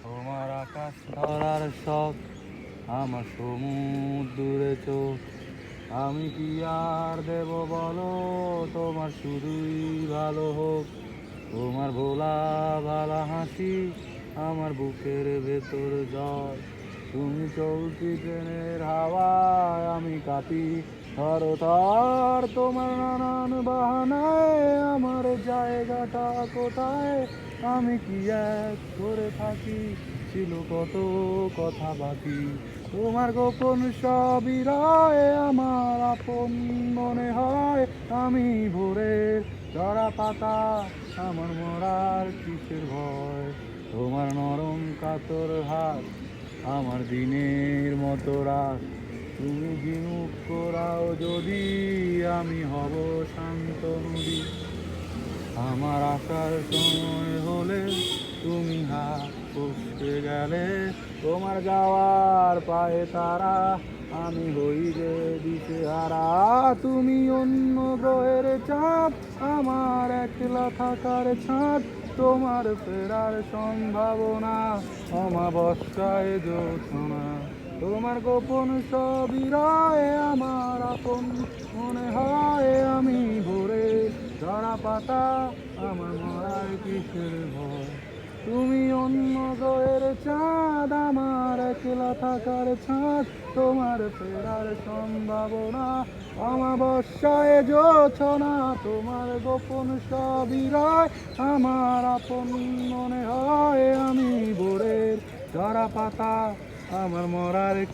তোমার আকাশ ধরার শখ, আমার সমুদ্রে চোখ। আমি কি আর দেব বলো, তোমার শুধুই ভালো হোক। তোমার ভোলা ভালা হাসি আমার বুকের ভেতর জল। তুমি চলতি ট্রেনের হাওয়ায় আমি কাঁপি থরথর। তোমার নানান বাহানায় আমার জায়গাটা কোথায়? আমি কি এক করে থাকি, ছিল কত কথা বাকি। তোমার গোপন সবই রয় আমার আপন মনে হয়। আমি ভোরের ঝরা পাতা, আমার মরার কিসের ভয়। তোমার নরম কাতর হাত আমার দিনের মতো রাত। তুমি ঝিনুক করাও যদি, আমি হব শান্ত নদী। আমার আসার সময় হলে তুমি হাত ফসকে গেলে। তোমার যাওয়ার পায়ে তারা, আমি হই যে দিশেহারা। তুমি অন্য গ্রহের চাঁদ, আমার একলা থাকার ছাদ। তোমার ফেরার সম্ভাবনা, অমাবস্যায় জ্যোৎস্না। তোমার গোপন সবই রয় আমার আপন মনে হয়। আমি ভোরে ঝরা পাতা, আমার মরার কিসের ভয়। তুমি অন্য গ্রহের চাঁদ, আমার একলা থাকার ছাদ। তোমার ফেরার সম্ভাবনা, অমাবস্যায় জ্যোৎস্না। তোমার গোপন সবই রয় আমার আপন মনে হয়। আমি ভোরের ঝরা পাতা, আমার মরার